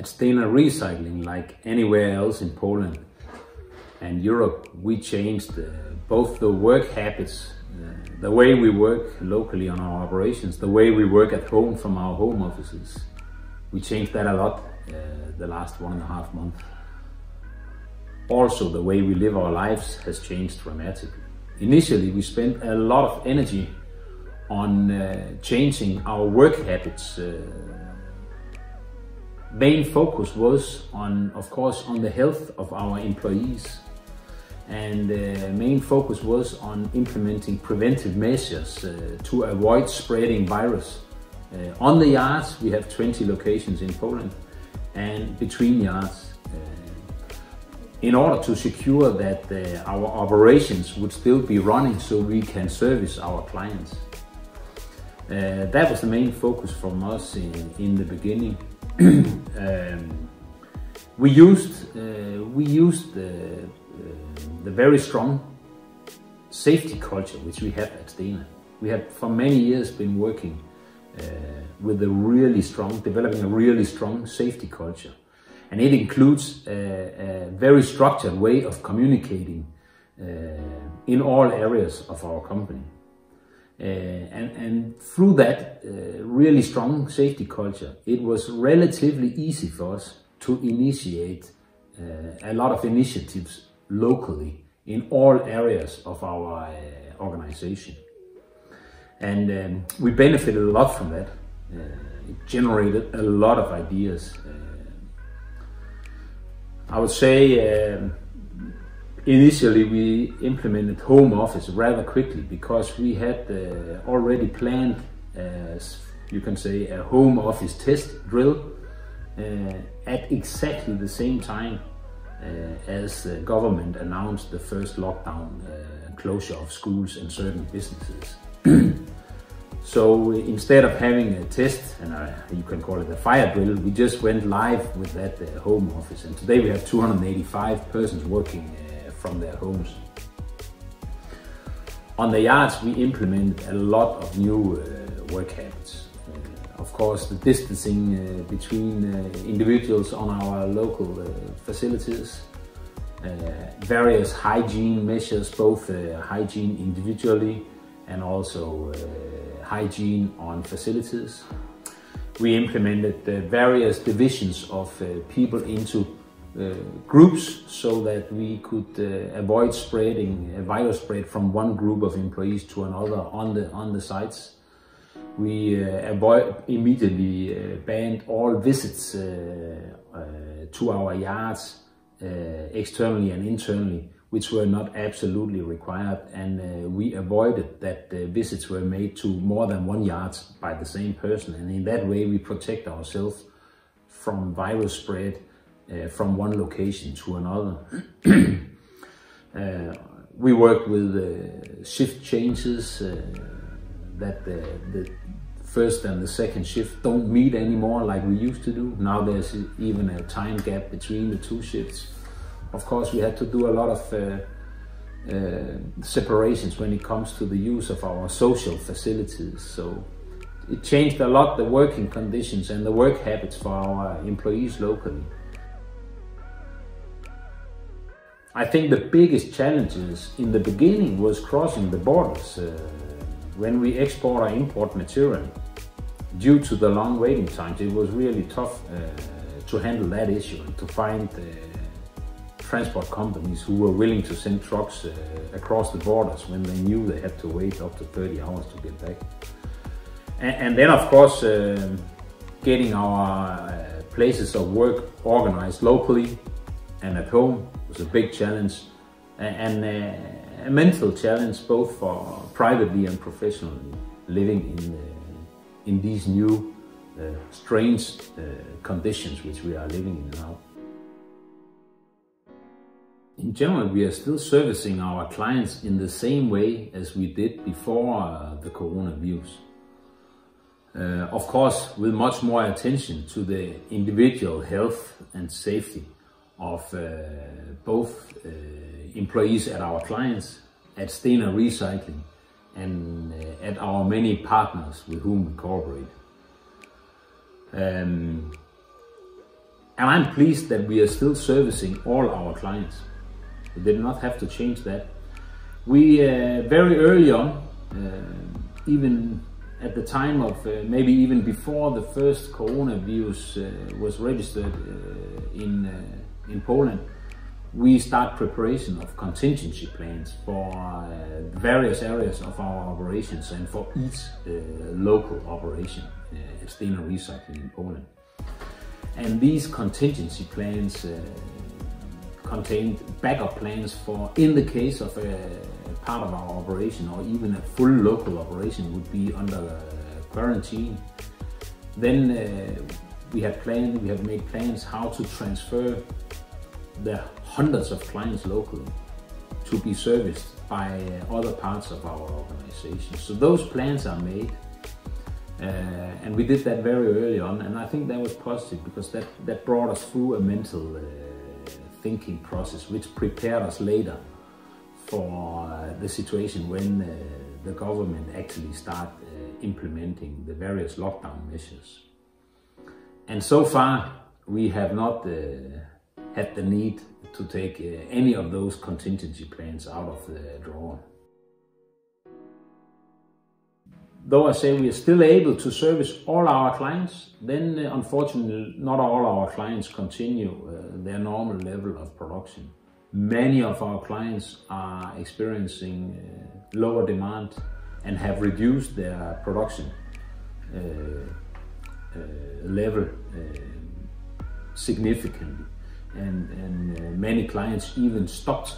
At Stena Recycling, like anywhere else in Poland and Europe, we changed both the work habits, the way we work locally on our operations, the way we work at home from our home offices. We changed that a lot the last 1.5 months. Also, the way we live our lives has changed dramatically. Initially, we spent a lot of energy on changing our work habits. Main focus was on, of course, on the health of our employees. And main focus was on implementing preventive measures to avoid spreading virus. On the yards, we have 20 locations in Poland, and between yards, in order to secure that our operations would still be running so we can service our clients. That was the main focus from us in the beginning. We used the very strong safety culture which we have at Stena. We have for many years been working with developing a really strong safety culture. And it includes a very structured way of communicating in all areas of our company. And through that really strong safety culture, it was relatively easy for us to initiate a lot of initiatives locally in all areas of our organization. And we benefited a lot from that. It generated a lot of ideas. I would say initially we implemented home office rather quickly because we had already planned, you can say, a home office test drill at exactly the same time as the government announced the first lockdown, closure of schools and certain businesses. So instead of having a test, and you can call it a fire drill, we just went live with that home office. And today we have 285 persons working from their homes. On the yards, we implemented a lot of new work habits. Of course, the distancing between individuals on our local facilities, various hygiene measures, both hygiene individually and also hygiene on facilities. We implemented various divisions of people into groups so that we could avoid spreading a virus spread from one group of employees to another on the sites. We immediately banned all visits to our yards, externally and internally, which were not absolutely required, and we avoided that visits were made to more than one yard by the same person, and in that way we protect ourselves from virus spread from one location to another. We worked with shift changes, that the first and the second shift don't meet anymore like we used to do. Now there's even a time gap between the two shifts. Of course, we had to do a lot of separations when it comes to the use of our social facilities. So it changed a lot the working conditions and the work habits for our employees locally. I think the biggest challenges in the beginning was crossing the borders. When we export or import material, due to the long waiting times, it was really tough to handle that issue and to find transport companies who were willing to send trucks across the borders when they knew they had to wait up to 30 hours to get back. And then, of course, getting our places of work organized locally and at home was a big challenge, and a mental challenge both for privately and professionally living in these new strange conditions which we are living in now. In general, we are still servicing our clients in the same way as we did before the coronavirus. Of course, with much more attention to the individual health and safety of both employees at our clients, at Stena Recycling, and at our many partners with whom we cooperate. And I'm pleased that we are still servicing all our clients. We did not have to change that. We very early on, even at the time of maybe even before the first coronavirus was registered in Poland, we start preparation of contingency plans for various areas of our operations and for each local operation at Steno Recycling in Poland. And these contingency plans contained backup plans for, in the case of a part of our operation or even a full local operation would be under quarantine. Then we have made plans how to transfer the hundreds of clients locally to be serviced by other parts of our organization. So those plans are made, and we did that very early on, and I think that was positive because that brought us through a mental thinking process which prepared us later for the situation when the government actually start implementing the various lockdown measures. And so far we have not had the need to take any of those contingency plans out of the drawer. Though I say we are still able to service all our clients, then unfortunately not all our clients continue their normal level of production. Many of our clients are experiencing lower demand and have reduced their production level significantly. And many clients even stopped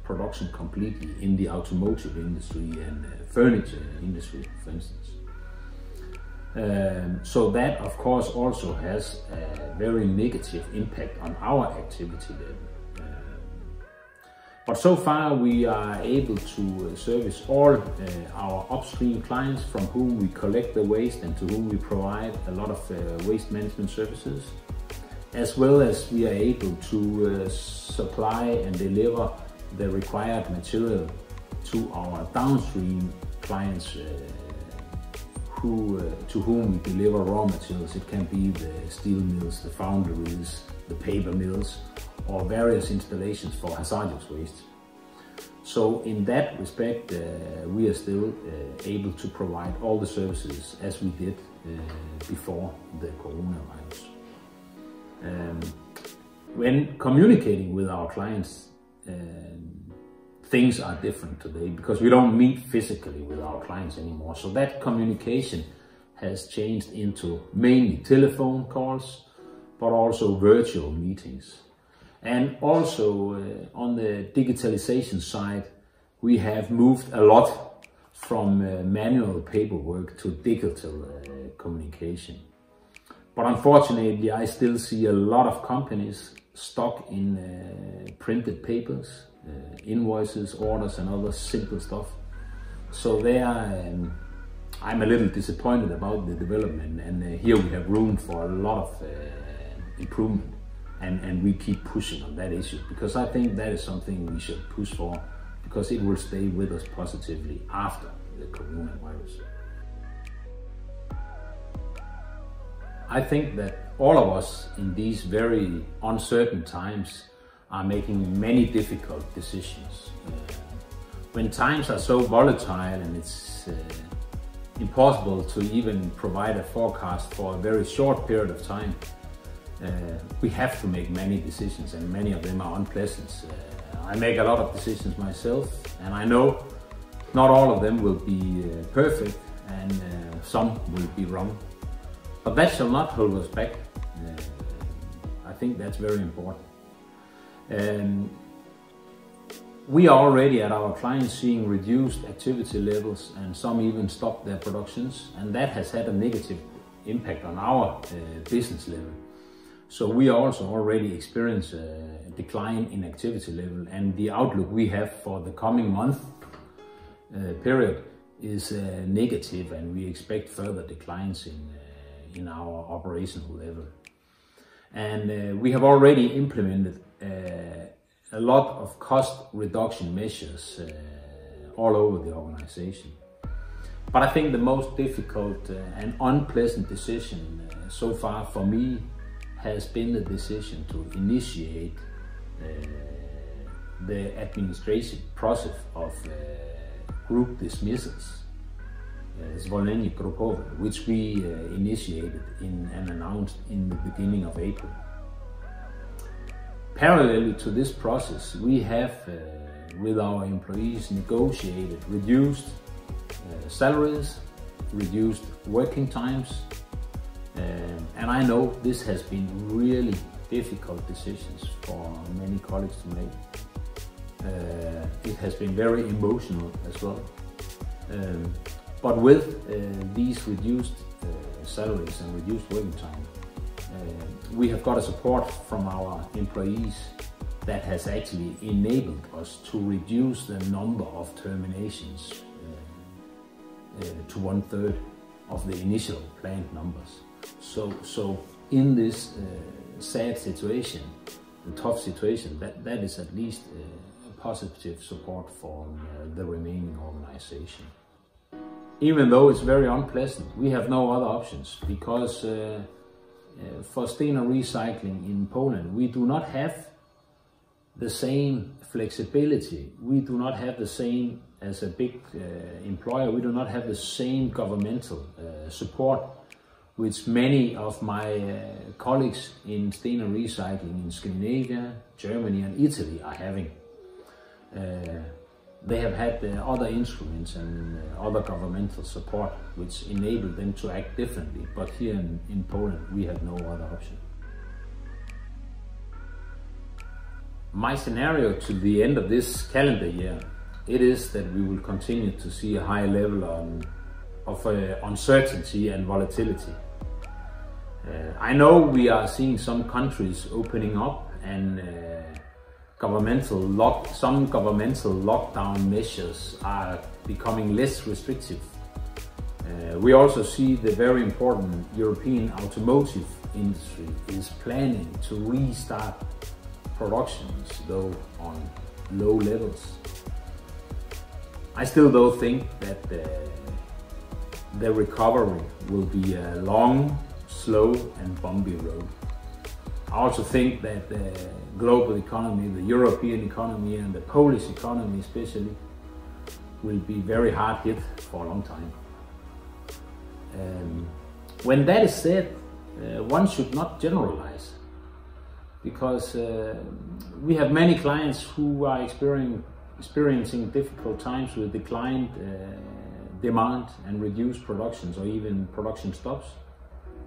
production completely in the automotive industry and furniture industry, for instance. So that of course also has a very negative impact on our activity level. But so far we are able to service all our upstream clients from whom we collect the waste and to whom we provide a lot of waste management services, as well as we are able to supply and deliver the required material to our downstream clients to whom we deliver raw materials. It can be the steel mills, the foundries, the paper mills, or various installations for hazardous waste. So in that respect, we are still able to provide all the services as we did before the coronavirus. When communicating with our clients, things are different today because we don't meet physically with our clients anymore. So that communication has changed into mainly telephone calls, but also virtual meetings. And also on the digitalization side, we have moved a lot from manual paperwork to digital communication. But unfortunately, I still see a lot of companies stuck in printed papers, invoices, orders and other simple stuff. So there I'm a little disappointed about the development, and here we have room for a lot of improvement, and we keep pushing on that issue because I think that is something we should push for because it will stay with us positively after the coronavirus. I think that all of us in these very uncertain times are making many difficult decisions. When times are so volatile and it's impossible to even provide a forecast for a very short period of time, we have to make many decisions, and many of them are unpleasant. I make a lot of decisions myself, and I know not all of them will be perfect, and some will be wrong. But that shall not hold us back. I think that's very important. We are already at our clients seeing reduced activity levels, and some even stopped their productions, and that has had a negative impact on our business level. So we also already experience a decline in activity level, and the outlook we have for the coming month period is negative, and we expect further declines in our operational level. And we have already implemented a lot of cost reduction measures all over the organization. But I think the most difficult and unpleasant decision so far for me has been the decision to initiate the administrative process of group dismissals, zwolnienie grupowe, which we initiated and announced in the beginning of April. Parallel to this process, we have with our employees negotiated reduced salaries, reduced working times, and I know this has been really difficult decisions for many colleagues to make. It has been very emotional as well. But with these reduced salaries and reduced working time, we have got a support from our employees that has actually enabled us to reduce the number of terminations to 1/3 of the initial planned numbers. So in this sad situation, the tough situation, that is at least a positive support for the remaining organization. Even though it's very unpleasant, we have no other options, because for Stena Recycling in Poland, we do not have the same flexibility. We do not have the same, as a big employer, we do not have the same governmental support which many of my colleagues in Stena Recycling in Scandinavia, Germany and Italy are having. They have had other instruments and other governmental support which enabled them to act differently, but here in Poland we have no other option. My scenario to the end of this calendar year, it is that we will continue to see a high level of uncertainty and volatility. I know we are seeing some countries opening up and some governmental lockdown measures are becoming less restrictive. We also see the very important European automotive industry is planning to restart productions, though on low levels. I still though think that the recovery will be a long, slow and bumpy road. I also think that the global economy, the European economy and the Polish economy especially, will be very hard hit for a long time. When that is said, one should not generalize, because we have many clients who are experiencing difficult times with declined demand and reduced productions or even production stops.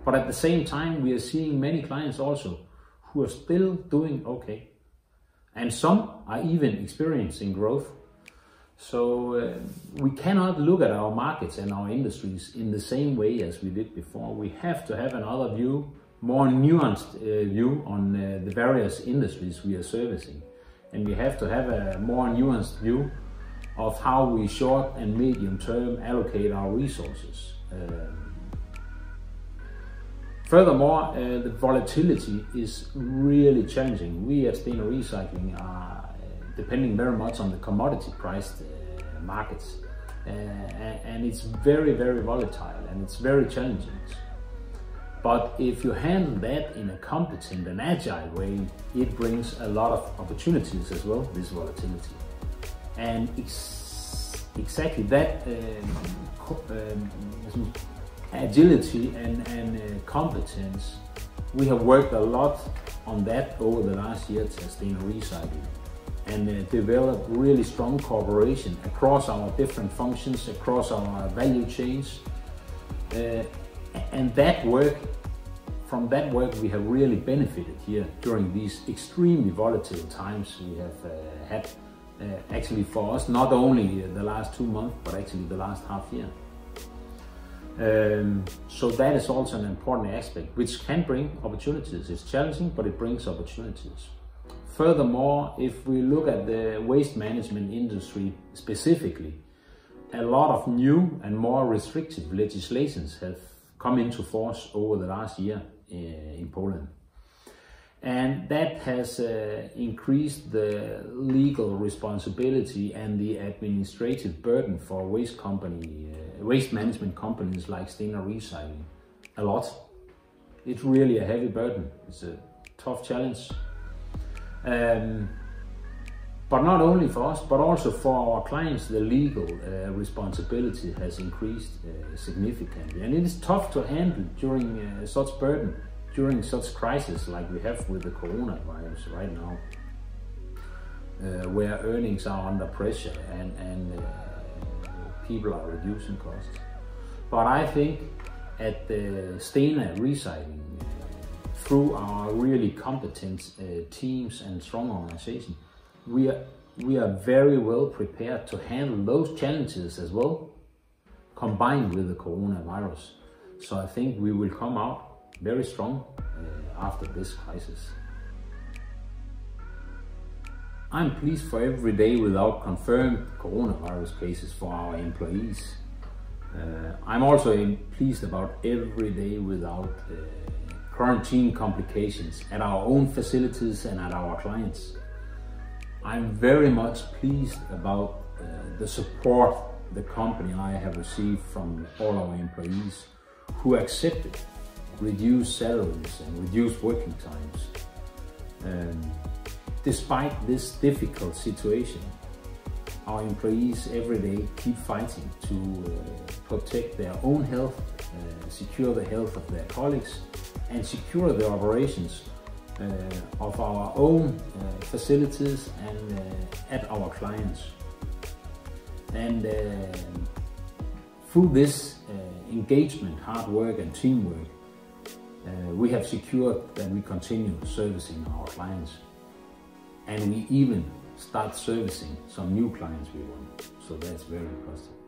But at the same time, we are seeing many clients also who are still doing okay. And some are even experiencing growth. So we cannot look at our markets and our industries in the same way as we did before. We have to have another view, more nuanced view on the various industries we are servicing. And we have to have a more nuanced view of how we short and medium term allocate our resources. Furthermore, the volatility is really challenging. We at Stena Recycling are depending very much on the commodity priced markets, and it's very, very volatile and it's very challenging. But if you handle that in a competent and agile way, it brings a lot of opportunities as well, this volatility. And exactly that agility and competence, we have worked a lot on that over the last years at Stena Recycling, and developed really strong cooperation across our different functions, across our value chains. And that work, from that work we have really benefited here during these extremely volatile times we have had, actually for us, not only the last 2 months, but actually the last half year. So that is also an important aspect which can bring opportunities. It's challenging, but it brings opportunities. Furthermore, if we look at the waste management industry specifically, a lot of new and more restrictive legislations have come into force over the last year in Poland. And that has increased the legal responsibility and the administrative burden for waste management companies like Stena Recycling a lot. it's really a heavy burden. It's a tough challenge. But not only for us, but also for our clients, the legal responsibility has increased significantly. And it is tough to handle during such burden, during such crisis like we have with the coronavirus right now, where earnings are under pressure and people are reducing costs. But I think at the Stena Recycling, through our really competent teams and strong organization, we are very well prepared to handle those challenges as well, combined with the coronavirus. So I think we will come out very strong after this crisis. I'm pleased for every day without confirmed coronavirus cases for our employees. I'm also pleased about every day without quarantine complications at our own facilities and at our clients. I'm very much pleased about the support the company and I have received from all our employees who accepted reduced salaries and reduced working times. Despite this difficult situation, our employees every day keep fighting to protect their own health, secure the health of their colleagues, and secure the operations of our own facilities and at our clients. And through this engagement, hard work and teamwork, we have secured that we continue servicing our clients, and we even start servicing some new clients we want. So that's very positive.